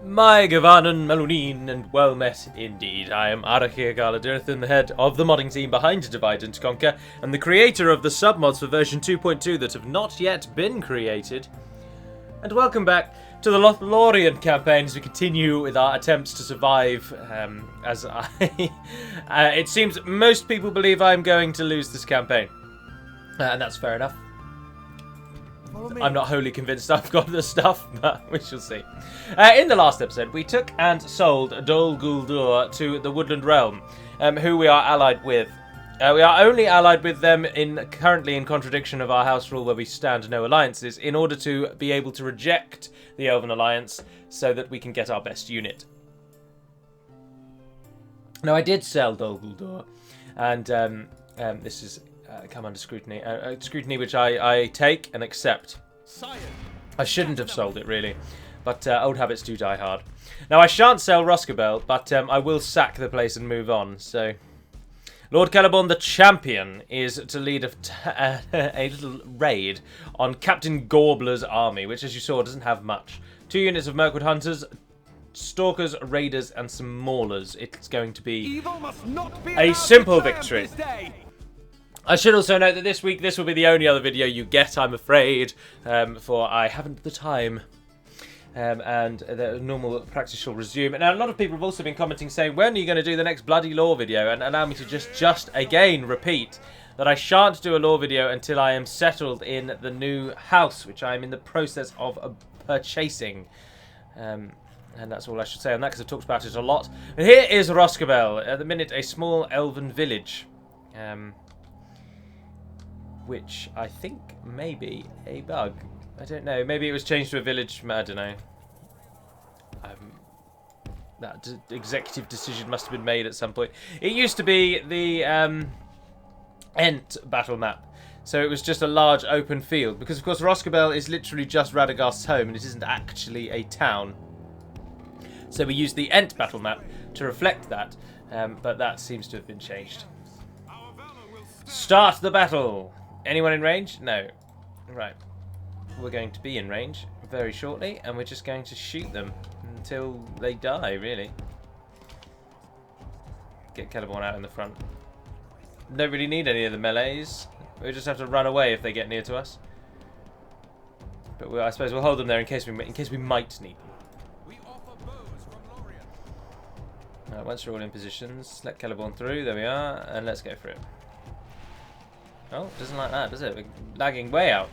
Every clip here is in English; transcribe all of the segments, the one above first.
My Gavanan Melunin, and well met indeed. I am Arachir Galadirthan, the head of the modding team behind Divide and Conquer, and the creator of the submods for version 2.2 that have not yet been created. And welcome back to the Lothlórien campaign as we continue with our attempts to survive. It seems most people believe I'm going to lose this campaign. And that's fair enough. I'm not wholly convinced I've got the stuff, but we shall see. In the last episode, we took and sold Dol Guldur to the Woodland Realm, who we are allied with. We are only allied with them currently in contradiction of our house rule where we stand no alliances, in order to be able to reject the Elven Alliance so that we can get our best unit. Now, I did sell Dol Guldur, and this is come under scrutiny. Scrutiny which I take and accept. I shouldn't have sold it, really. But old habits do die hard. Now, I shan't sell Roscabel, but I will sack the place and move on. So, Lord Celeborn the Champion is to lead a little raid on Captain Gorbler's army, which, as you saw, doesn't have much. 2 units of Mirkwood Hunters, Stalkers, Raiders, and some Maulers. It's going to be a simple victory. I should also note that this week, this will be the only other video you get, I'm afraid, for I haven't the time. And the normal practice shall resume. Now, a lot of people have also been commenting saying, when are you going to do the next bloody lore video? And allow me to just again repeat that I shan't do a lore video until I am settled in the new house, which I am in the process of purchasing. And that's all I should say on that, because I've talked about it a lot. And here is Roscabel, at the minute a small elven village. Which I think may be a bug. I don't know. Maybe it was changed to a village. I don't know. That executive decision must have been made at some point. It used to be the Ent battle map. So it was just a large open field. Because, of course, Roscabel is literally just Radagast's home, and it isn't actually a town. So we used the Ent battle map to reflect that. But that seems to have been changed. Start the battle! Anyone in range? No. Right. We're going to be in range very shortly, and we're just going to shoot them until they die, really. Get Celeborn out in the front. Don't really need any of the melees. We just have to run away if they get near to us. But I suppose we'll hold them there in case we might need them. Right, once we're all in positions, let Celeborn through. There we are, and let's go for it. Oh, doesn't like that, does it? We're lagging way out.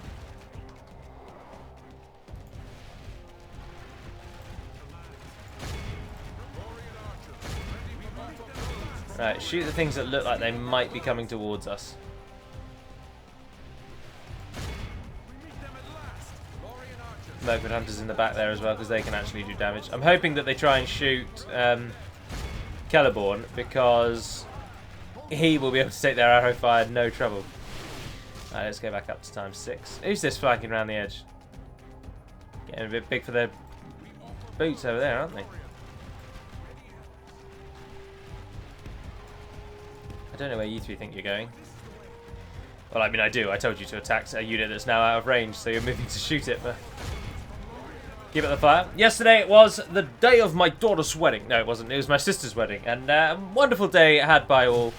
Right, shoot the things that look like they might be coming towards us. Mirkwood Hunters in the back there as well, because they can actually do damage. I'm hoping that they try and shoot Celeborn, because he will be able to take their arrow fire no trouble. Alright, let's go back up to ×6. Who's this flanking around the edge? Getting a bit big for their boots over there, aren't they? I don't know where you three think you're going. Well, I mean, I do. I told you to attack a unit that's now out of range, so you're moving to shoot it, but keep it the fire. Yesterday it was the day of my daughter's wedding. No, it wasn't. It was my sister's wedding. And a wonderful day had by all.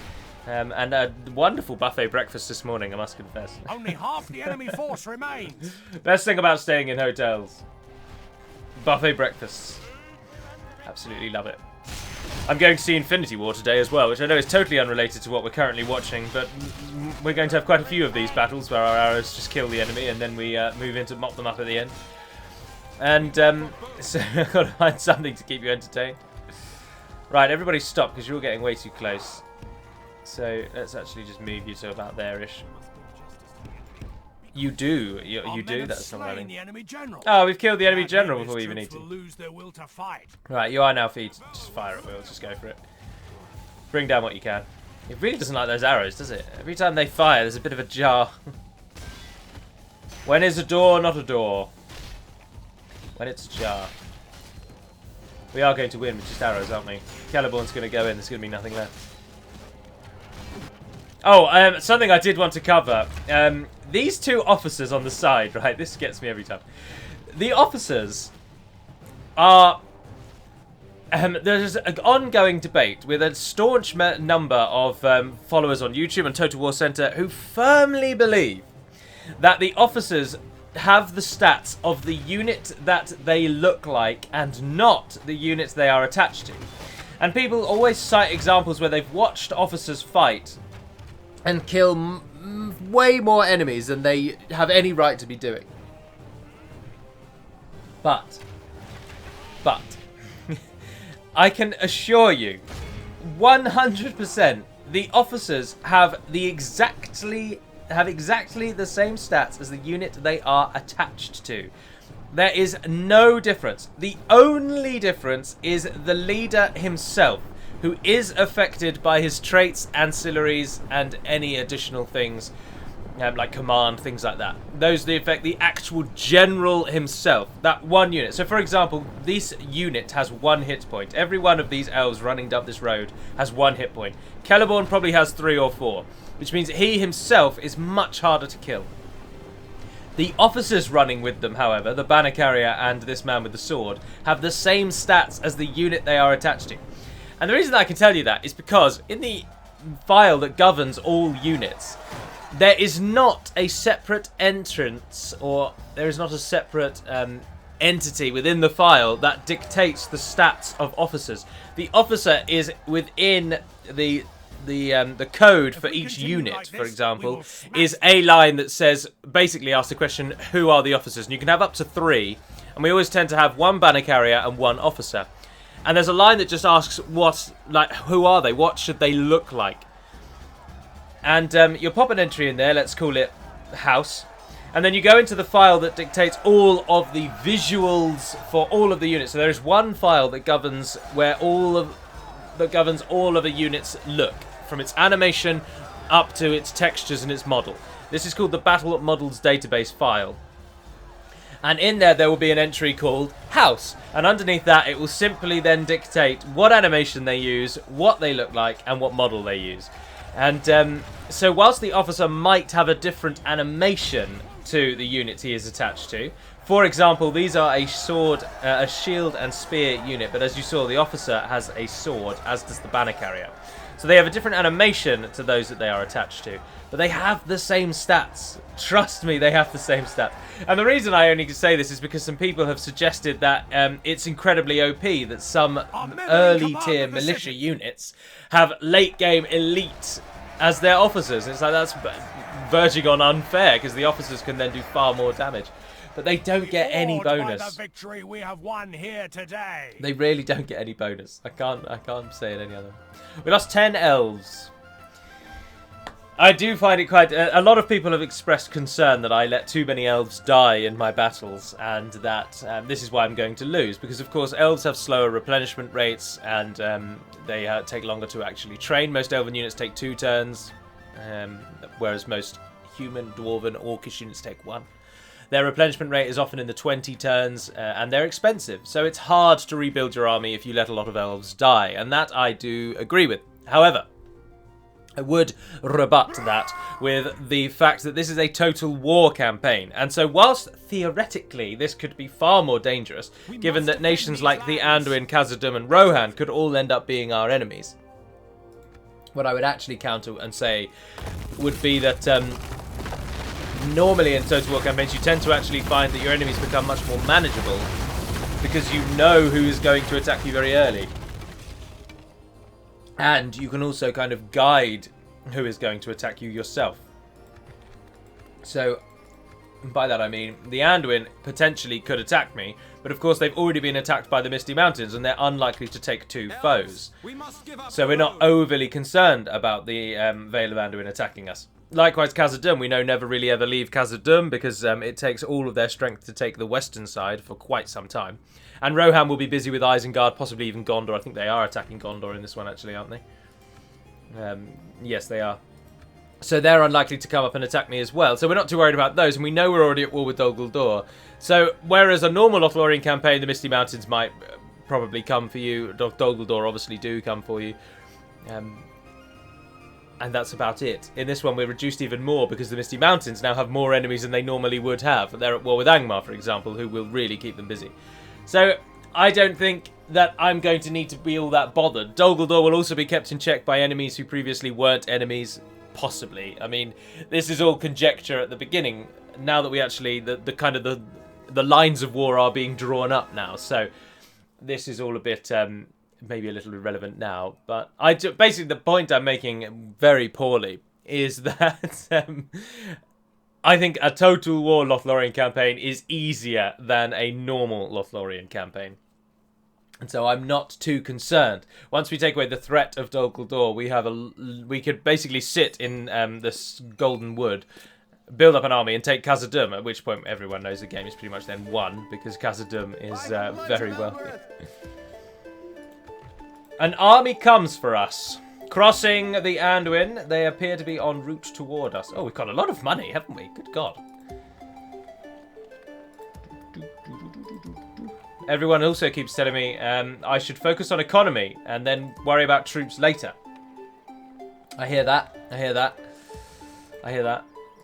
And a wonderful buffet breakfast this morning, I must confess. Only half the enemy force remains. Best thing about staying in hotels. Buffet breakfasts. Absolutely love it. I'm going to see Infinity War today as well, which I know is totally unrelated to what we're currently watching, but we're going to have quite a few of these battles where our arrows just kill the enemy and then we move in to mop them up at the end. And so I've got to find something to keep you entertained. Right, everybody stop, because you're all getting way too close. So let's actually just move you to about there-ish. You do. You do. That's not running. Oh, we've killed the enemy general before we even need to. Right, you are now free to just fire at will. Just go for it. Bring down what you can. It really doesn't like those arrows, does it? Every time they fire, there's a bit of a jar. When is a door not a door? When it's a jar. We are going to win with just arrows, aren't we? Celeborn's going to go in. There's going to be nothing left. Oh, something I did want to cover. These two officers on the side, right? This gets me every time. The officers are there's an ongoing debate with a staunch number of followers on YouTube and Total War Center who firmly believe that the officers have the stats of the unit that they look like and not the units they are attached to. And people always cite examples where they've watched officers fight and kill way more enemies than they have any right to be doing. But I can assure you 100% the officers have exactly the same stats as the unit they are attached to. There is no difference. The only difference is the leader himself, who is affected by his traits, ancillaries, and any additional things, like command, things like that. Those affect the actual general himself, that one unit. So, for example, this unit has 1 hit point. Every one of these elves running up this road has 1 hit point. Celeborn probably has 3 or 4, which means he himself is much harder to kill. The officers running with them, however, the banner carrier and this man with the sword, have the same stats as the unit they are attached to. And the reason that I can tell you that is because in the file that governs all units, there is not a separate entrance, or there is not a separate entity within the file that dictates the stats of officers. The officer is within the code for each unit, for example, is a line that says, basically asks the question, who are the officers? And you can have up to 3, and we always tend to have 1 banner carrier and 1 officer. And there's a line that just asks, who are they? What should they look like? And you'll pop an entry in there, let's call it house. And then you go into the file that dictates all of the visuals for all of the units. So there is one file that governs all of the units look, from its animation up to its textures and its model. This is called the Battle Models Database file. And in there will be an entry called house. And underneath that, it will simply then dictate what animation they use, what they look like, and what model they use. And so whilst the officer might have a different animation to the unit he is attached to, for example, these are a sword, a shield and spear unit, but as you saw, the officer has a sword, as does the banner carrier. So they have a different animation to those that they are attached to, but they have the same stats. Trust me, they have the same stats. And the reason I only say this is because some people have suggested that it's incredibly OP that some early tier militia units have late game elite as their officers. It's like, that's verging on unfair, because the officers can then do far more damage. But they don't get any bonus. By the victory we have won here today. They really don't get any bonus. I can't say it any other way. We lost 10 elves. I do find it quite... a lot of people have expressed concern that I let too many elves die in my battles, and that this is why I'm going to lose, because of course elves have slower replenishment rates, and they take longer to actually train. Most elven units take 2 turns, whereas most human, dwarven, orcish units take 1. Their replenishment rate is often in the 20 turns, and they're expensive, so it's hard to rebuild your army if you let a lot of elves die, and that I do agree with. However, I would rebut that with the fact that this is a total war campaign, and so whilst theoretically this could be far more dangerous, given that nations like the Anduin, Khazad-dum and Rohan could all end up being our enemies, what I would actually counter and say would be that normally in total war campaigns you tend to actually find that your enemies become much more manageable because you know who is going to attack you very early. And you can also kind of guide who is going to attack you yourself. So, by that I mean, the Anduin potentially could attack me, but of course they've already been attacked by the Misty Mountains and they're unlikely to take 2 foes. So we're not overly concerned about the Vale of Anduin attacking us. Likewise, Khazad-dum, we know never really ever leave Khazad-dum because it takes all of their strength to take the western side for quite some time. And Rohan will be busy with Isengard, possibly even Gondor. I think they are attacking Gondor in this one, actually, aren't they? Yes, they are. So they're unlikely to come up and attack me as well. So we're not too worried about those, and we know we're already at war with Dol Guldur. So whereas a normal Lothlórien campaign, the Misty Mountains might probably come for you. Dol Guldur obviously do come for you. And that's about it. In this one, we're reduced even more because the Misty Mountains now have more enemies than they normally would have. They're at war with Angmar, for example, who will really keep them busy. So I don't think that I'm going to need to be all that bothered. Dol Guldur will also be kept in check by enemies who previously weren't enemies, possibly. I mean, this is all conjecture at the beginning. Now that we actually, the lines of war are being drawn up now, so this is all a bit, maybe a little irrelevant now. But basically the point I'm making very poorly is that I think a Total War Lothlórien campaign is easier than a normal Lothlórien campaign. And so I'm not too concerned. Once we take away the threat of Dol Guldur, we could basically sit in this Golden Wood, build up an army, and take Khazad-dum, at which point everyone knows the game is pretty much then won, because Khazad-dum is very wealthy. An army comes for us. Crossing the Anduin, they appear to be en route toward us. Oh, we've got a lot of money, haven't we? Good God. Everyone also keeps telling me I should focus on economy and then worry about troops later. I hear that.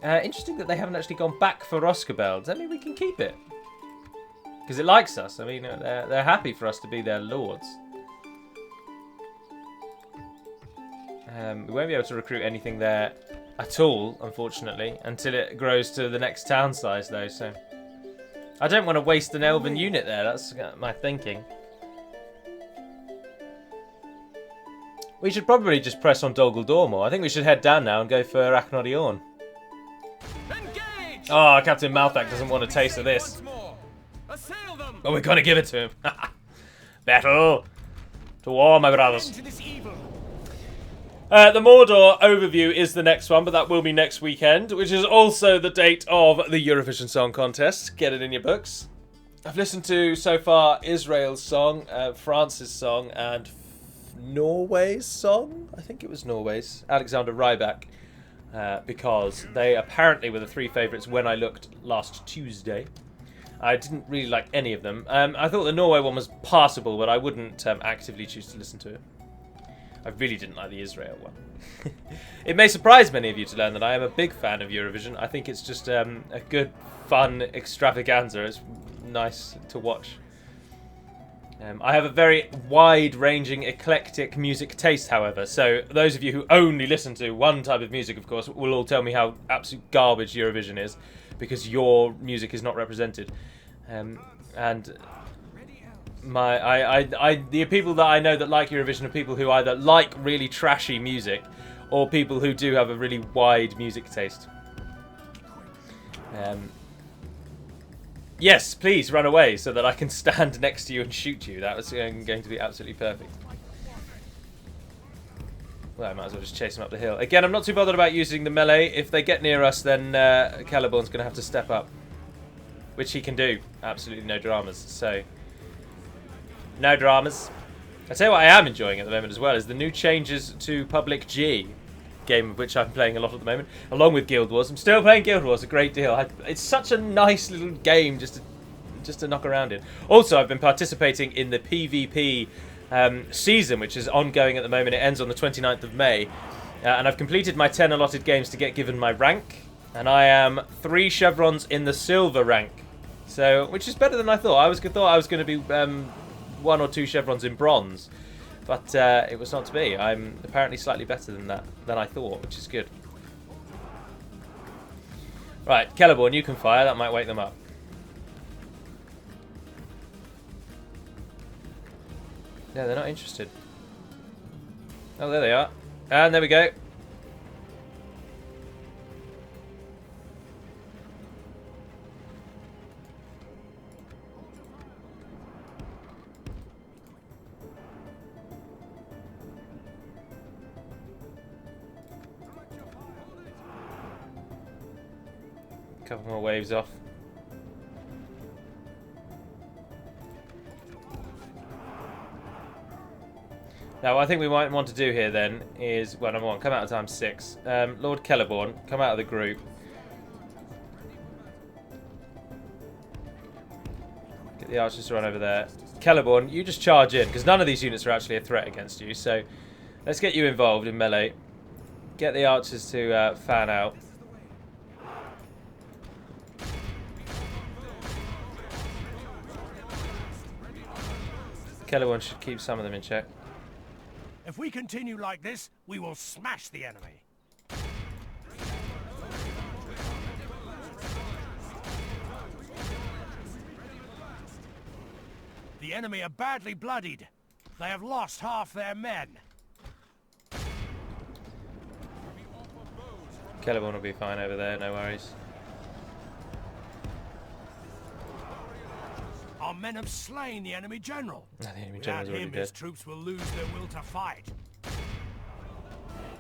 Interesting that they haven't actually gone back for Roscabel. Does that mean we can keep it? Because it likes us. I mean, they're happy for us to be their lords. We won't be able to recruit anything there at all, unfortunately, until it grows to the next town size, though, so... I don't want to waste an elven unit there, that's my thinking. We should probably just press on Dol Guldur more. I think we should head down now and go for Akhnodiorn. Oh, Captain Malthak doesn't want a taste of this. But we're going to give it to him. Battle! To war, my brothers. The Mordor overview is the next one, but that will be next weekend, which is also the date of the Eurovision Song Contest. Get it in your books. I've listened to, so far, Israel's song, France's song, and Norway's song? I think it was Norway's. Alexander Rybak. Because they apparently were the three favourites when I looked last Tuesday. I didn't really like any of them. I thought the Norway one was passable, but I wouldn't actively choose to listen to it. I really didn't like the Israel one. It may surprise many of you to learn that I am a big fan of Eurovision. I think it's just a good, fun extravaganza. It's nice to watch. I have a very wide-ranging, eclectic music taste, however. So those of you who only listen to one type of music, of course, will all tell me how absolute garbage Eurovision is, because your music is not represented. The people that I know that like Eurovision are people who either like really trashy music or people who do have a really wide music taste. Yes, please run away so that I can stand next to you and shoot you. That was going to be absolutely perfect. Well, I might as well just chase them up the hill. Again, I'm not too bothered about using the melee. If they get near us, then Celeborn's going to have to step up. Which he can do. Absolutely no dramas. So, no dramas. I tell you what I am enjoying at the moment as well is the new changes to Public G. Game of which I'm playing a lot at the moment, along with Guild Wars. I'm still playing Guild Wars a great deal. It's such a nice little game just to knock around in. Also, I've been participating in the PvP season, which is ongoing at the moment. It ends on the 29th of May. And I've completed my 10 allotted games to get given my rank. And I am 3 chevrons in the silver rank. So, which is better than I thought. I thought I was going to be 1 or 2 chevrons in bronze. But it was not to be. I'm apparently slightly better than I thought, which is good. Right, Celeborn, you can fire. That might wake them up. Yeah, they're not interested. Oh, there they are. And there we go. Couple more waves off. Now, what I think we might want to do here then is, well, number one, come out of time 6. Lord Celeborn, come out of the group. Get the archers to run over there. Celeborn, you just charge in, because none of these units are actually a threat against you. So, let's get you involved in melee. Get the archers to fan out. Celeborn should keep some of them in check. If we continue like this, we will smash the enemy. The enemy are badly bloodied. They have lost half their men. Celeborn will be fine over there, no worries. Our men have slain the enemy general. The enemy Without general's already him, dead. his troops will lose their will to fight.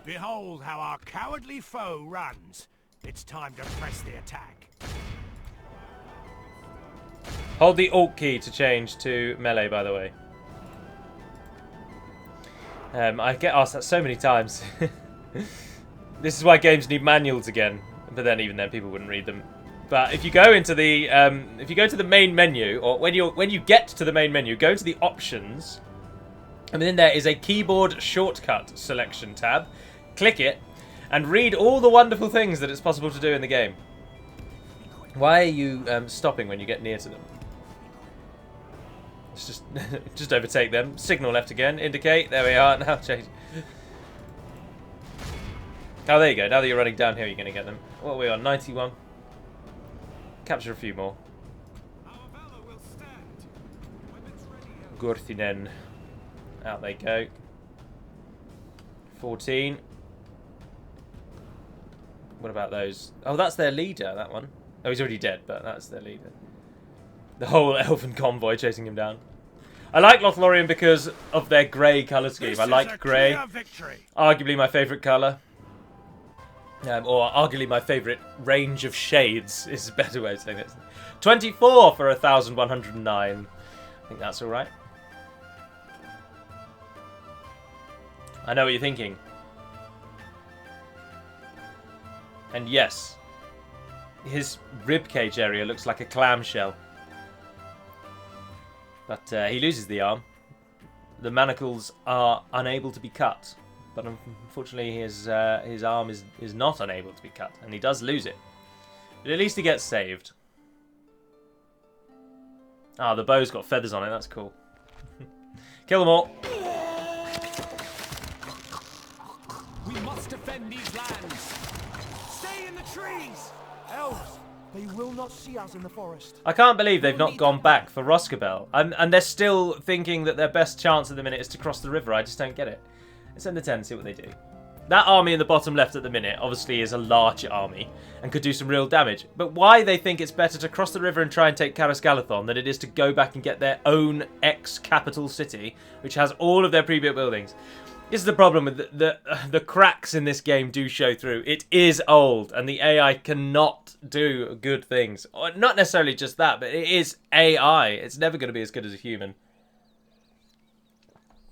Behold how our cowardly foe runs. It's time to press the attack. Hold the Alt key to change to melee, by the way. I get asked that so many times. This is why games need manuals again. But then, even then, people wouldn't read them. But if you go into the main menu, or when you get to the main menu, go to the options, and then there is a keyboard shortcut selection tab. Click it, and read all the wonderful things that it's possible to do in the game. Why are you stopping when you get near to them? It's just overtake them. Signal left again. Indicate. There we are. Now change. Oh, there you go. Now that you're running down here, you're going to get them. What are we on? 91. Capture a few more. Gurthinen. Out they go. 14. What about those? Oh, that's their leader, that one. Oh, he's already dead, but that's their leader. The whole elfin convoy chasing him down. I like Lothlórien because of their grey colour scheme. I like grey. Arguably my favourite colour. Or arguably my favourite range of shades is a better way of saying it. 24 for 1,109. I think that's alright. I know what you're thinking. And yes, his ribcage area looks like a clamshell. But he loses the arm. The manacles are unable to be cut. But unfortunately his arm is not unable to be cut. And he does lose it. But at least he gets saved. Ah, the bow's got feathers on it. That's cool. Kill them all. We must defend these lands. Stay in the trees! Elves, they will not see us in the forest. I can't believe they've not gone back for Roscabel. And they're still thinking that their best chance at the minute is to cross the river. I just don't get it. Let's send the 10 and see what they do. That army in the bottom left at the minute obviously is a large army and could do some real damage. But why they think it's better to cross the river and try and take Khazad-dum than it is to go back and get their own ex-capital city, which has all of their pre-built buildings. This is the problem with the cracks in this game do show through. It is old, and the AI cannot do good things. Or not necessarily just that, but it is AI. It's never going to be as good as a human.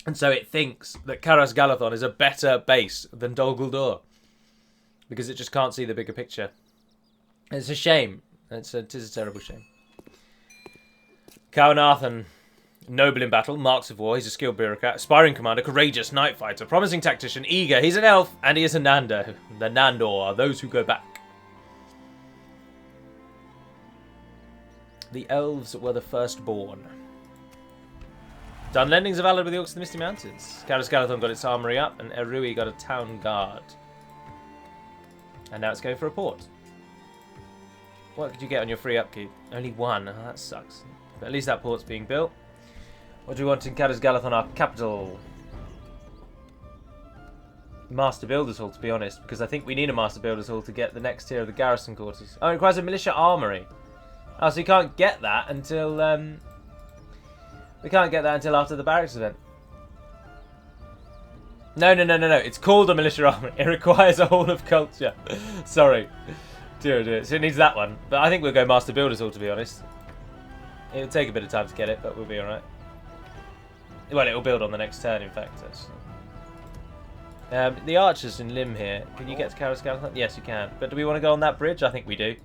And so it thinks that Khazad-dum is a better base than Dol Guldur. Because it just can't see the bigger picture. It's a shame. It is a terrible shame. Kaunathan. Noble in battle, marks of war, he's a skilled bureaucrat, aspiring commander, courageous, night fighter, promising tactician, eager, he's an elf, and he is a Nandor. The Nandor are those who go back. The elves were the firstborn. Done lendings of allied with the Orcs of the Misty Mountains. Khazad-dum got its armory up, and Erui got a town guard. And now it's going for a port. What could you get on your free upkeep? Only one. Oh, that sucks. But at least that port's being built. What do we want in Khazad-dum, our capital? Master Builders Hall, to be honest, because I think we need a Master Builders Hall to get the next tier of the garrison quarters. Oh, it requires a militia armory. Oh, so you can't get that until we can't get that until after the barracks event. No. It's called a militia armory. It requires a Hall of Culture. Sorry. Dear. So it needs that one. But I think we'll go Master Builders Hall, to be honest. It'll take a bit of time to get it, but we'll be alright. Well, it will build on the next turn, in fact. The archers in Lim here. Can you get to Khazad-dum? Yes, you can. But do we want to go on that bridge? I think we do.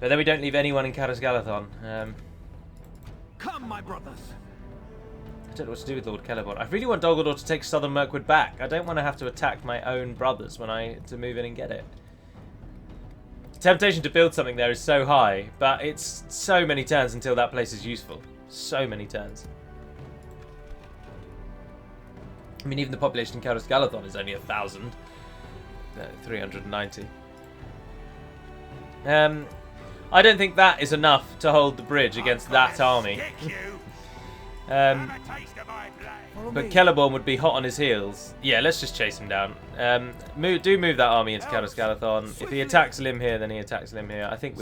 But then we don't leave anyone in Khazad-dum. Come, my brothers. I don't know what to do with Lord Celeborn. I really want Dol Guldur to take Southern Mirkwood back. I don't want to have to attack my own brothers to move in and get it. The temptation to build something there is so high, but it's so many turns until that place is useful. So many turns. I mean, even the population in Khazad-dum is only 1,000. 390. I don't think that is enough to hold the bridge against that army. But Celeborn would be hot on his heels. Yeah, let's just chase him down. Move that army into Khazad-dum. If he attacks Lim here, then he attacks Lim here. I think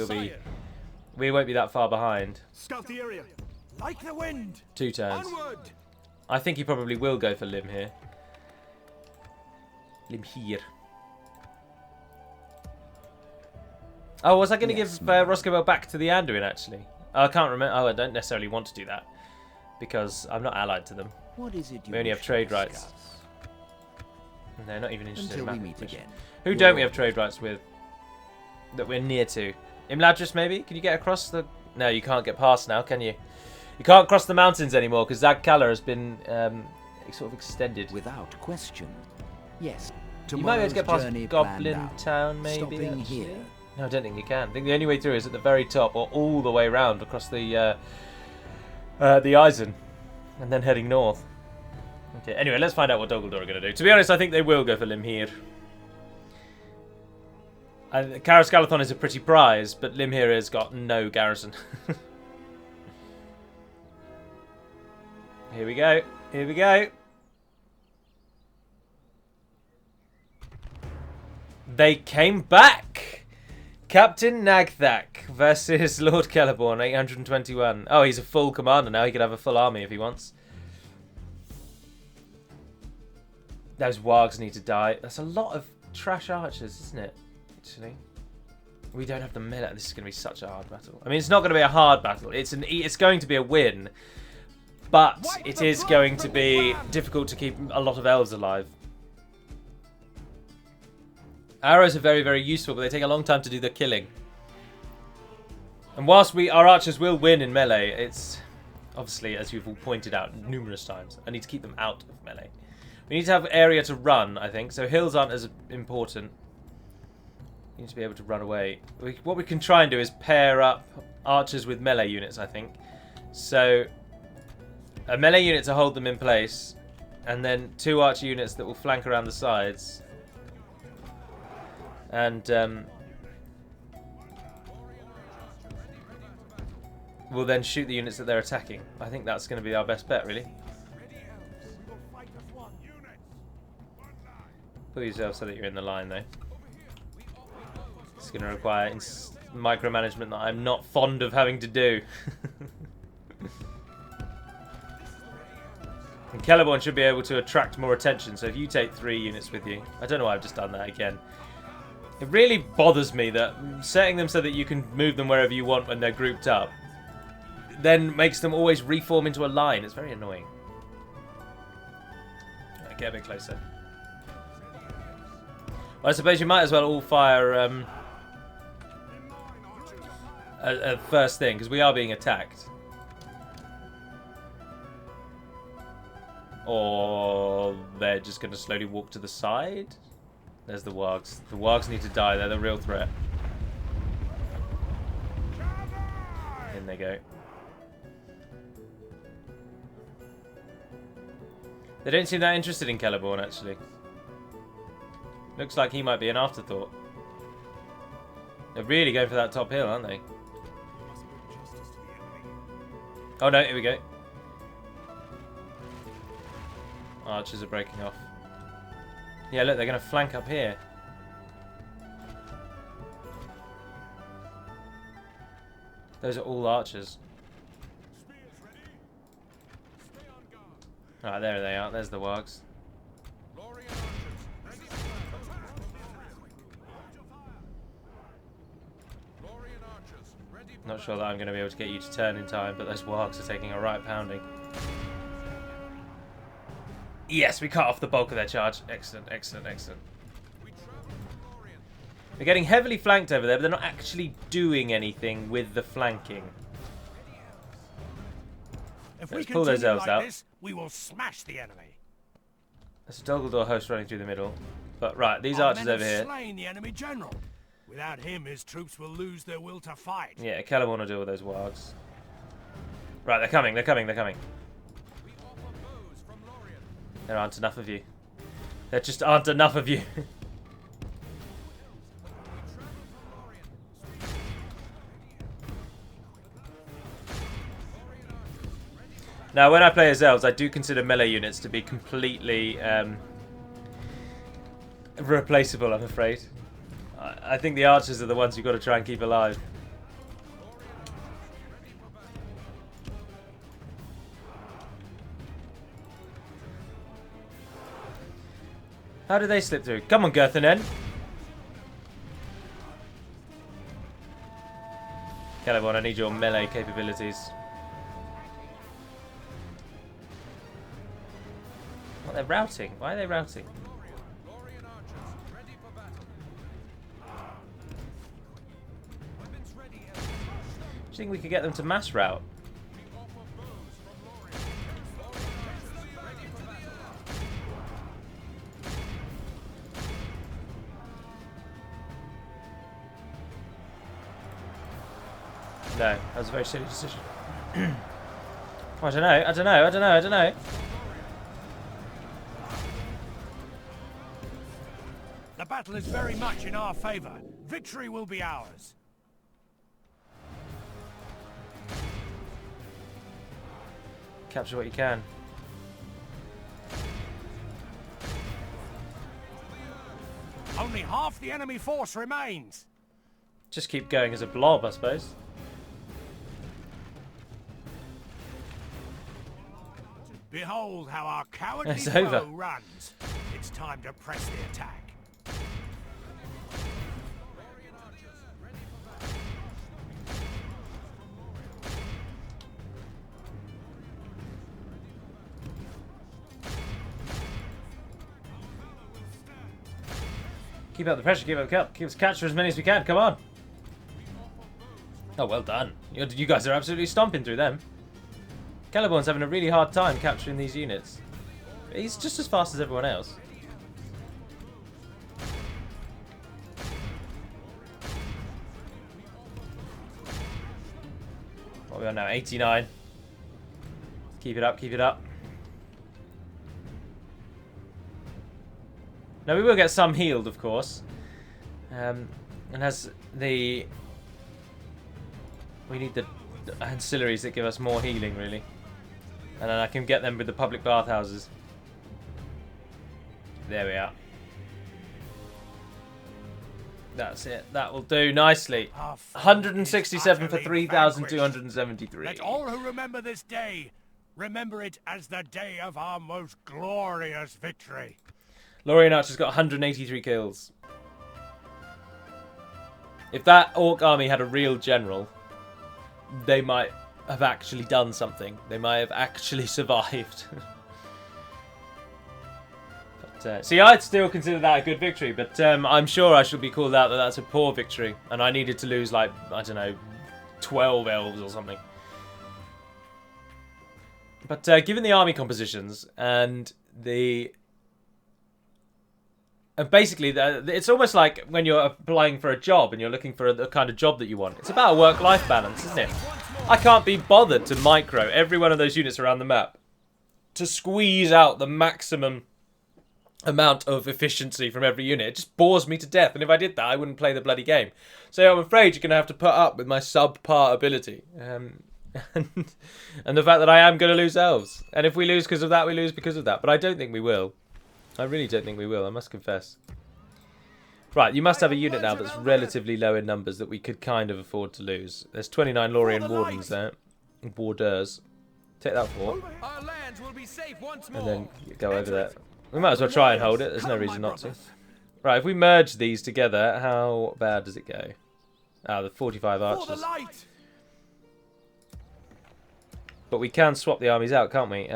we won't be that far behind. Scout the area. Like the wind. 2 turns. Onward. I think he probably will go for Lim here. Lim here. Oh, was I going to give Roscoe back to the Anduin, actually? I can't remember. Oh, I don't necessarily want to do that. Because I'm not allied to them. What is it you we only have trade discuss? rights. And they're not even interested Until in we map meet acquisition. again. Who don't we have trade rights with? That we're near to? Imladris, maybe? Can you get across the... No, you can't get past now, can you? You can't cross the mountains anymore because Zag-Kala has been sort of extended. Without question. Yes. You might be able to get past journey Goblin planned out. Town, maybe. Stopping actually. here. No, I don't think you can. I think the only way through is at the very top, or all the way round across the Eisen, and then heading north. Okay. Anyway, let's find out what Dol Guldur are going to do. To be honest, I think they will go for Limhir. Khazad-dum is a pretty prize, but Limhir has got no garrison. Here we go. Here we go. They came back! Captain Nagthak versus Lord Celeborn, 821. Oh, he's a full commander now. He could have a full army if he wants. Those wargs need to die. That's a lot of trash archers, isn't it? Actually. We don't have the melee. This is going to be such a hard battle. I mean, it's not going to be a hard battle. It's going to be a win. But it is going to be difficult to keep a lot of elves alive. Arrows are very, very useful, but they take a long time to do the killing. And whilst our archers will win in melee, it's obviously, as you've all pointed out numerous times, I need to keep them out of melee. We need to have area to run, I think, so hills aren't as important. You need to be able to run away. What we can try and do is pair up archers with melee units, I think. So, a melee unit to hold them in place, and then 2 archer units that will flank around the sides. And we'll then shoot the units that they're attacking. I think that's going to be our best bet, really. Put yourself so that you're in the line, though. It's going to require micromanagement that I'm not fond of having to do. And Celeborn should be able to attract more attention, so if you take 3 units with you... I don't know why I've just done that again. It really bothers me that setting them so that you can move them wherever you want when they're grouped up then makes them always reform into a line. It's very annoying. Right, get a bit closer. Well, I suppose you might as well all fire a first thing, because we are being attacked. Or they're just going to slowly walk to the side. There's the wargs. The wargs need to die. They're the real threat. In they go. They don't seem that interested in Celeborn, actually. Looks like he might be an afterthought. They're really going for that top hill, aren't they? Oh no, here we go. Archers are breaking off. Yeah, look, they're going to flank up here. Those are all archers. Alright, there they are. There's the wargs. Not sure that I'm going to be able to get you to turn in time, but those wargs are taking a right pounding. Yes, we cut off the bulk of their charge. Excellent, excellent, excellent. They're getting heavily flanked over there, but they're not actually doing anything with the flanking. If Let's we pull those continue elves like out. this, we will smash the enemy. There's a Dol Guldur host running through the middle. But right, these Our archers men over have here. slain the enemy general. Without him, his troops will lose their will to fight. Yeah, Celeborn will deal with those wargs. Right, they're coming, they're coming, they're coming. There aren't enough of you. There just aren't enough of you. Now, when I play as elves, I do consider melee units to be completely replaceable, I'm afraid. I think the archers are the ones you've got to try and keep alive. How did they slip through? Come on, Girthanen. Caliban, I need your melee capabilities. What, they're routing? Why are they routing? Do you think we could get them to mass route? No, that was a very silly decision. I don't know. The battle is very much in our favor. Victory will be ours. Capture what you can. Only half the enemy force remains. Just keep going as a blob, I suppose. Behold how our cowardly It's over. foe runs. It's time to press the attack. Keep up the pressure, keep us capture as many as we can, come on! Oh, well done. You guys are absolutely stomping through them. Caliban's having a really hard time capturing these units. He's just as fast as everyone else. What are we on now? 89. Keep it up, keep it up. Now we will get some healed, of course. And as the... We need the ancillaries that give us more healing, really. And then I can get them with the public bathhouses. There we are. That's it. That will do nicely. 167 for 3,273. Let all who remember this day remember it as the day of our most glorious victory. Lothlórien Archer's got 183 kills. If that orc army had a real general, they might have actually done something. They might have actually survived. But, see, I'd still consider that a good victory, but I'm sure I should be called out that that's a poor victory, and I needed to lose, like, I don't know, 12 elves or something. But given the army compositions and the... And basically, it's almost like when you're applying for a job and you're looking for the kind of job that you want. It's about a work-life balance, isn't it? I can't be bothered to micro every one of those units around the map to squeeze out the maximum amount of efficiency from every unit. It just bores me to death, and if I did that, I wouldn't play the bloody game. So I'm afraid you're going to have to put up with my subpar ability. And the fact that I am going to lose elves. And if we lose because of that, we lose because of that. But I don't think we will. I really don't think we will, I must confess. Right, you must have a unit now that's relatively low in numbers that we could kind of afford to lose. There's 29 Lothlórien wardens there. Warders. Take that fort. Our lands will be safe once more. And then go over there. We might as well try and hold it. There's no reason not to. Right, if we merge these together, how bad does it go? Ah, the 45 archers. But we can swap the armies out, can't we?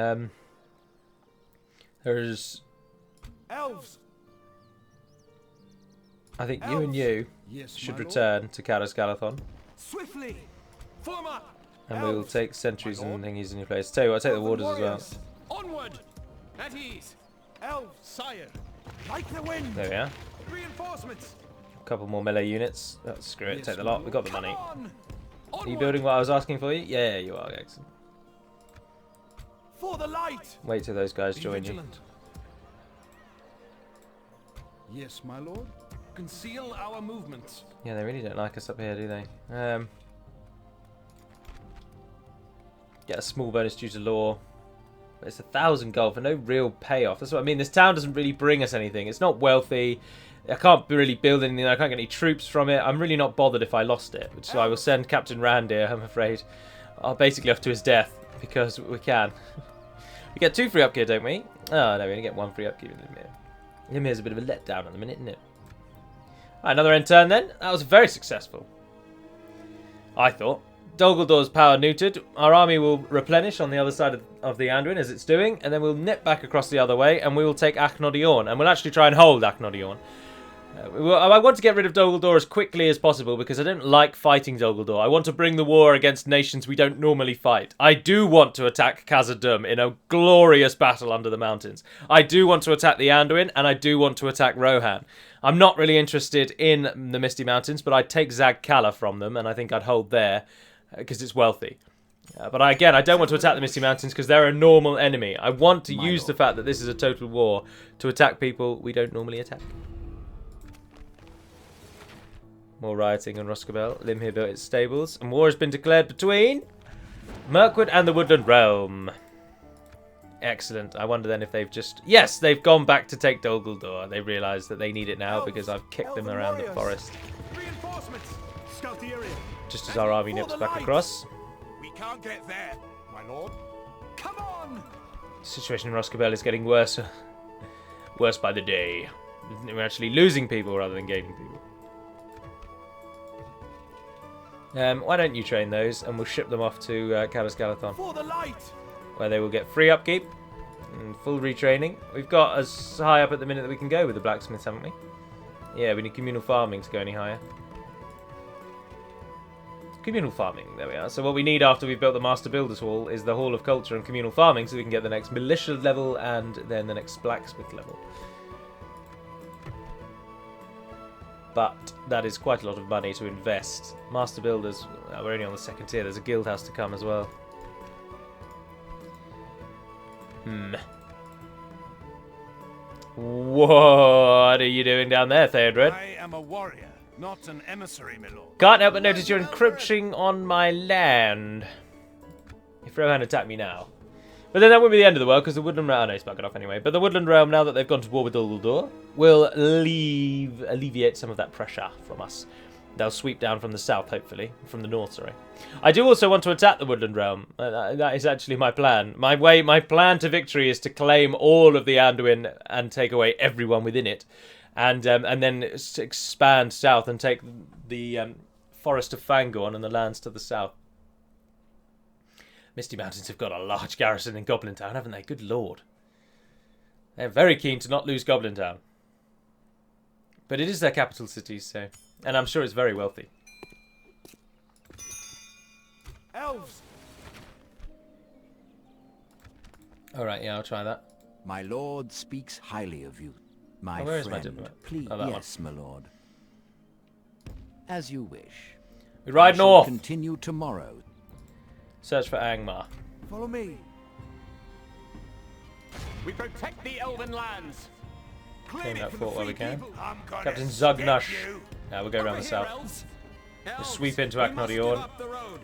There's... Elves. I think you and you should return to Khazad-dum. Swiftly. Form up. And we'll take sentries and thingies in your place. Tell you what, I'll take the warders as well. Onward. At ease. Elves. Sire. Like the wind. There we are. Reinforcements. A couple more melee units. Oh, screw it, take the lot. We've got the money. On. Are you building what I was asking for you? Yeah, you are. Excellent. For the light. Wait till those guys join you. Yes, my lord. Conceal our movements. Yeah, they really don't like us up here, do they? Get a small bonus due to law. But it's 1,000 gold for no real payoff. That's what I mean. This town doesn't really bring us anything. It's not wealthy. I can't really build anything. I can't get any troops from it. I'm really not bothered if I lost it. Which is why I will send Captain Randir, I'm afraid. Basically off to his death. Because we can. We get 2 free upgear, don't we? Oh, no, we only get 1 free upgear in Limir. Limir's a bit of a letdown at the minute, isn't it? Right, another end turn then. That was very successful. I thought. Dol Guldor's power neutered. Our army will replenish on the other side of the Anduin as it's doing, and then we'll nip back across the other way, and we will take Akhnodiorn, and we'll actually try and hold Akhnodiorn. I want to get rid of Dol Guldur as quickly as possible because I don't like fighting Dol Guldur. I want to bring the war against nations we don't normally fight. I do want to attack Khazad-dum in a glorious battle under the mountains. I do want to attack the Anduin, and I do want to attack Rohan. I'm not really interested in the Misty Mountains, but I'd take Zag-Kala from them, and I think I'd hold there because it's wealthy. But again, I don't want to attack the Misty Mountains because they're a normal enemy. I want to use the fact that this is a total war to attack people we don't normally attack. More rioting on Roscabel. Limhir built its stables, and war has been declared between Mirkwood and the Woodland Realm. Excellent. I wonder then if they've just... Yes, they've gone back to take Dol Guldur. They realise that they need it now because I've kicked them around the forest. Reinforcements! Scout the area. Just as our army nips back across. We can't get there, my lord. Come on! The situation in Roscabel is getting worse. Worse by the day. We're actually losing people rather than gaining people. Why don't you train those, and we'll ship them off to Kalas Galathon, For the light! where they will get free upkeep and full retraining. We've got as high up at the minute that we can go with the blacksmiths, haven't we? Yeah, we need communal farming to go any higher. Communal farming, there we are. So what we need after we've built the Master Builder's Hall is the Hall of Culture and Communal Farming, so we can get the next militia level and then the next blacksmith level. But that is quite a lot of money to invest. Master Builders, we're only on the 2nd tier. There's a guild house to come as well. What are you doing down there, Theodred? I am a warrior, not an emissary, my lord. Can't help but notice you're encroaching on my land. If Rohan attacked me now. But then that wouldn't be the end of the world, because the Woodland Realm... Oh, no, he's buggered off anyway. But the Woodland Realm, now that they've gone to war with Dol Guldur, will alleviate some of that pressure from us. They'll sweep down from the south, hopefully. From the north, sorry. I do also want to attack the Woodland Realm. That is actually my plan. My plan to victory is to claim all of the Anduin and take away everyone within it. And then expand south and take the Forest of Fangorn and the lands to the south. Misty Mountains have got a large garrison in Goblin Town, haven't they? Good lord. They're very keen to not lose Goblin Town. But it is their capital city, so... And I'm sure it's very wealthy. Elves! Alright, yeah, I'll try that. My lord speaks highly of you, my where is my friend. diplomat? Please, Oh, that one. yes, my lord. As you wish. We ride I shall north. continue tomorrow. Search for Angmar. Follow me. We protect the elven lands. Claim that fort while we can. I'm gonna Captain skip Zugnush. you. Now we'll go around Over the here, south. elves. We'll Elves, sweep into we must give Akhnodiorn. up the road.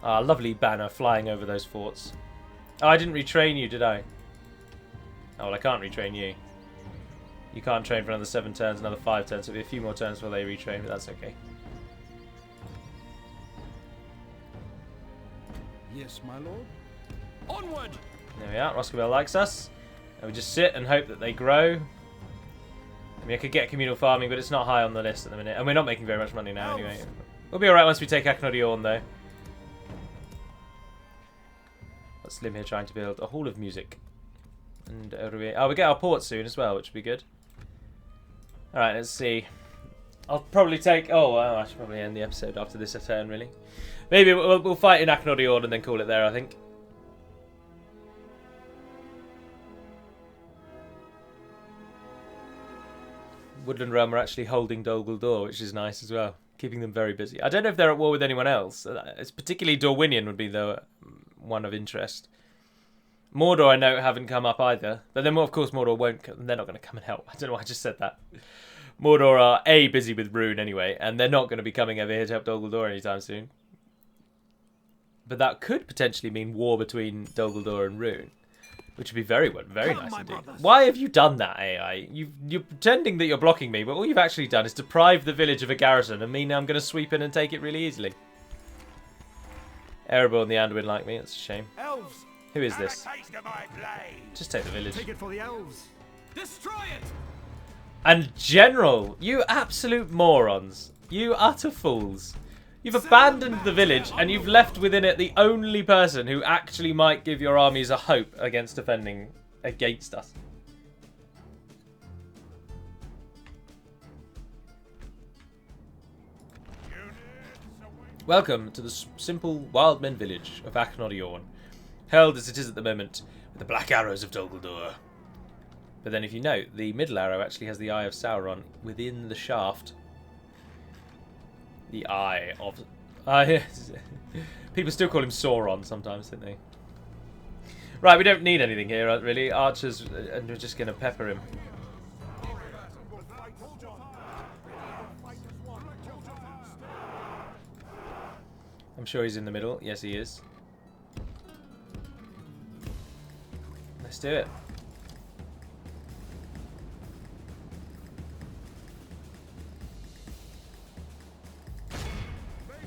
Ah, lovely banner flying over those forts. Oh, I didn't retrain you, did I? Oh, well, I can't retrain you. You can't train for another 7 turns, another 5 turns. It'll be a few more turns before they retrain, but that's okay. Yes, my lord. Onward! There we are. Roscabel likes us. And we just sit and hope that they grow. I mean, I could get communal farming, but it's not high on the list at the minute. And we're not making very much money now anyway. We'll be alright once we take Akhnodiorn, though. What's Slim here trying to build? A hall of music. And we get our port soon as well, which would be good. Alright, let's see. I'll probably take... Oh, well, I should probably end the episode after this turn, really. Maybe we'll fight in Akhnodiorn and then call it there, I think. Woodland Realm are actually holding Dol Guldur, which is nice as well. Keeping them very busy. I don't know if they're at war with anyone else. It's particularly Dorwinion would be the one of interest. Mordor, I know, haven't come up either. But then, of course, Mordor won't. They're not going to come and help. I don't know why I just said that. Mordor are A, busy with Rune anyway, and they're not going to be coming over here to help Dol Guldur anytime soon. But that could potentially mean war between Dol Guldur and Rune, which would be very nice indeed. Why have you done that, AI? You're pretending that you're blocking me, but all you've actually done is deprive the village of a garrison, and mean I'm going to sweep in and take it really easily. Erebor and the Anduin like me. That's a shame. Elves, Who is this? have a taste of my blade. Just take the village. Take it for the elves. Destroy it! And General, you absolute morons. You utter fools. You've abandoned the village and you've left within it the only person who actually might give your armies a hope against defending against us. Welcome to the simple wildmen village of Akhnodiorn, held as it is at the moment with the black arrows of Dol Guldur. But then if you note, the middle arrow actually has the Eye of Sauron within the shaft. The Eye of... People still call him Sauron sometimes, don't they? Right, we don't need anything here, really. Archers, and we're just going to pepper him. I'm sure he's in the middle. Yes, he is. Let's do it.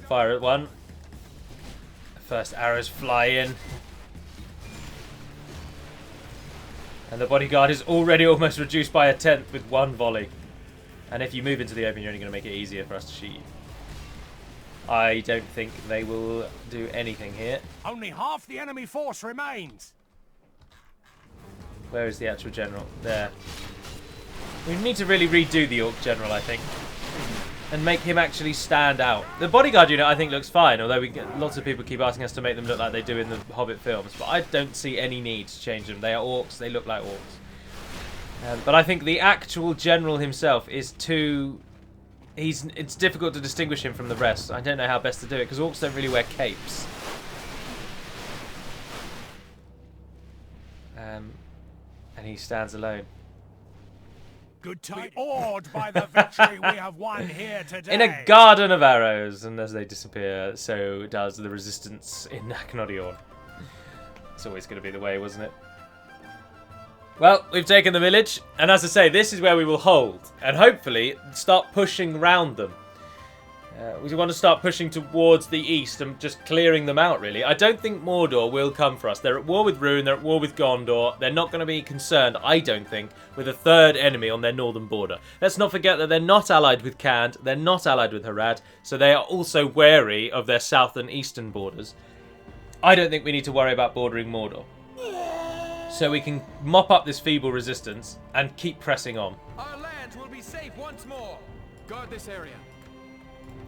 Fire at one. The first arrows fly in. And the bodyguard is already almost reduced by 1/10 with one volley. And if you move into the open, you're only going to make it easier for us to shoot you. I don't think they will do anything here. Only half the enemy force remains. Where is the actual general? There. We need to really redo the Orc general, I think. And make him actually stand out. The bodyguard unit, I think, looks fine, although lots of people keep asking us to make them look like they do in the Hobbit films. But I don't see any need to change them. They are orcs, they look like orcs. But I think the actual general himself is too... It's difficult to distinguish him from the rest. I don't know how best to do it, because orcs don't really wear capes. And he stands alone. Good time. Awed by the victory we have won here today. In a garden of arrows, and as they disappear, so does the resistance in Akhnodiorn. It's always going to be the way, wasn't it? Well, we've taken the village, and as I say, this is where we will hold, and hopefully start pushing round them. We want to start pushing towards the east and just clearing them out, really. I don't think Mordor will come for us. They're at war with Rune, they're at war with Gondor. They're not going to be concerned, I don't think, with a third enemy on their northern border. Let's not forget that they're not allied with Khand, they're not allied with Harad, so they are also wary of their south and eastern borders. I don't think we need to worry about bordering Mordor. So we can mop up this feeble resistance and keep pressing on. Our lands will be safe once more. Guard this area.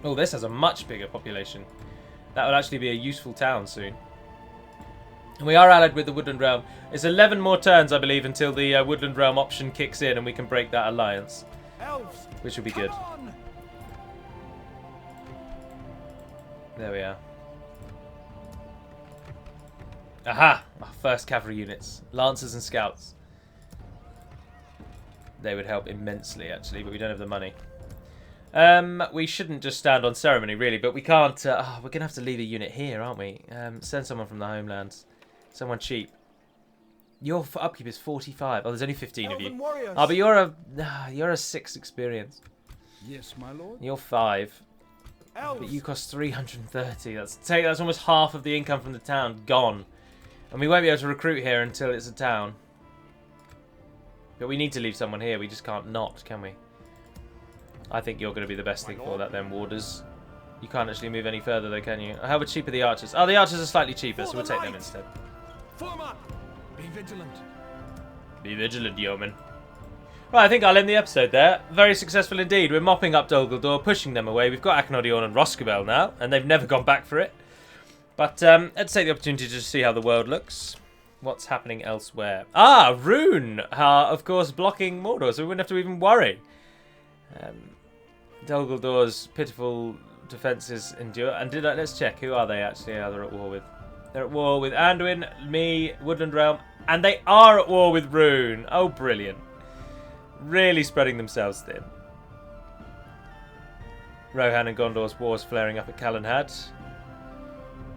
Oh, this has a much bigger population. That will actually be a useful town soon. And we are allied with the Woodland Realm. It's 11 more turns, I believe, until the Woodland Realm option kicks in and we can break that alliance. Elves, which will be good. on. There we are. Aha! Our first cavalry units. Lancers and scouts. They would help immensely, actually, but we don't have the money. We shouldn't just stand on ceremony, really, but we can't... we're going to have to leave a unit here, aren't we? Send someone from the homelands. Someone cheap. Your upkeep is 45. Oh, there's only 15 of you. Warriors. Oh, but you're a 6 experience. Yes, my lord. You're 5. Elves. But you cost 330. That's almost half of the income from the town gone. And we won't be able to recruit here until it's a town. But we need to leave someone here. We just can't not, can we? I think you're going to be the best thing for that then, warders. You can't actually move any further though, can you? How much cheaper the archers? Oh, the archers are slightly cheaper, so we'll take them instead. Form up. Be vigilant. Be vigilant, yeoman. Right, I think I'll end the episode there. Very successful indeed. We're mopping up Dol Guldur, pushing them away. We've got Akhnodiorn and Roscabel now, and they've never gone back for it. But let's take the opportunity to see how the world looks. What's happening elsewhere? Ah, Rune are, of course, blocking Mordor, so we wouldn't have to even worry. Dol Guldur's pitiful defences endure. And let's check, who are they actually they're at war with? They're at war with Anduin, me, Woodland Realm, and they are at war with Rune. Oh, brilliant. Really spreading themselves thin. Rohan and Gondor's wars flaring up at Calenhad.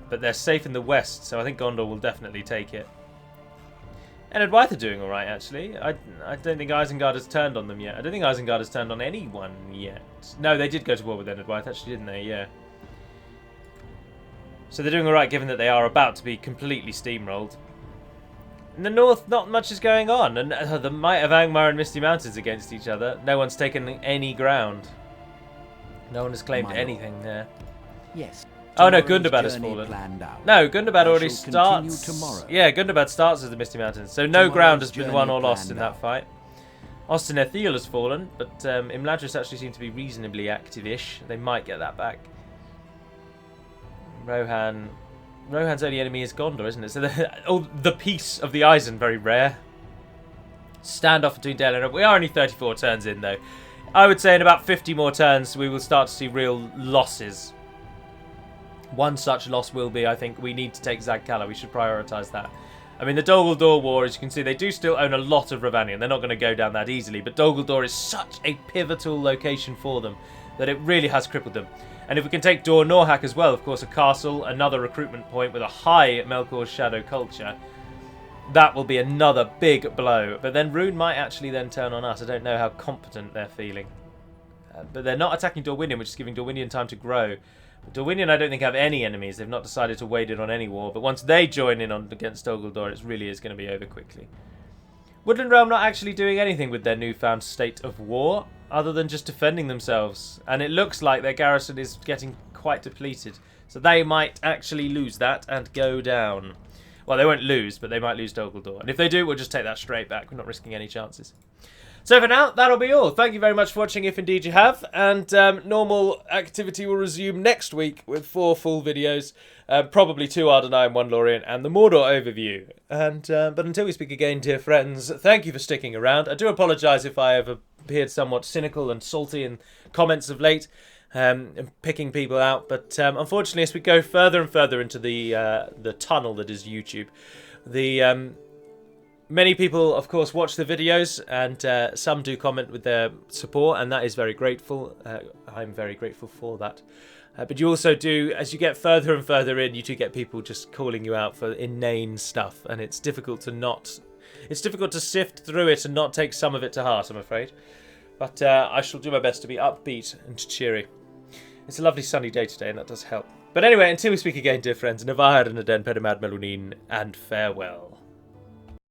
But they're safe in the west, so I think Gondor will definitely take it. And Edwythe are doing alright, actually. I don't think Isengard has turned on them yet. I don't think Isengard has turned on anyone yet. No, they did go to war with Edwythe, actually, didn't they? Yeah. So they're doing alright, given that they are about to be completely steamrolled. In the north, not much is going on. And the might of Angmar and Misty Mountains against each other. No one's taken any ground. No one has claimed anything there. Yes. Oh no, Gundabad has fallen. No, Gundabad already starts. Tomorrow. Yeah, Gundabad starts as the Misty Mountains, so no ground has been won or lost in that fight. Austin Ethiel has fallen, but Imladris actually seem to be reasonably active-ish. They might get that back. Rohan's only enemy is Gondor, isn't it? So the peace of the Eisen, very rare. Standoff between Dale and Rob. We are only 34 turns in, though. I would say in about 50 more turns, we will start to see real losses. One such loss will be, I think, we need to take Zagkala. We should prioritise that. I mean, the Dol Guldur War, as you can see, they do still own a lot of Ravanian. They're not going to go down that easily, but Dol Guldur is such a pivotal location for them that it really has crippled them. And if we can take Dor Norhak as well, of course, a castle, another recruitment point with a high Melkor's Shadow culture, that will be another big blow. But then Rune might actually then turn on us. I don't know how competent they're feeling. But they're not attacking Dorwinion, which is giving Dorwinion time to grow. Dorwinion, I don't think, have any enemies. They've not decided to wade in on any war. But once they join in on against Dol Guldur, it really is going to be over quickly. Woodland Realm not actually doing anything with their newfound state of war, other than just defending themselves. And it looks like their garrison is getting quite depleted. So they might actually lose that and go down. Well, they won't lose, but they might lose Dol Guldur. And if they do, we'll just take that straight back. We're not risking any chances. So for now, that'll be all. Thank you very much for watching, if indeed you have. And normal activity will resume next week with 4 full videos. Probably 2 Ardennai and 1 Lorien, and the Mordor overview. And but until we speak again, dear friends, thank you for sticking around. I do apologise if I have appeared somewhat cynical and salty in comments of late, and picking people out. But unfortunately, as we go further and further into the tunnel that is YouTube, many people, of course, watch the videos, and some do comment with their support, and that is very grateful. I'm very grateful for that. But you also do, as you get further and further in, you do get people just calling you out for inane stuff, and it's difficult to sift through it and not take some of it to heart, I'm afraid. But I shall do my best to be upbeat and cheery. It's a lovely sunny day today, and that does help. But anyway, until we speak again, dear friends, Navahar and Aden Pedamad Melunin, and farewell.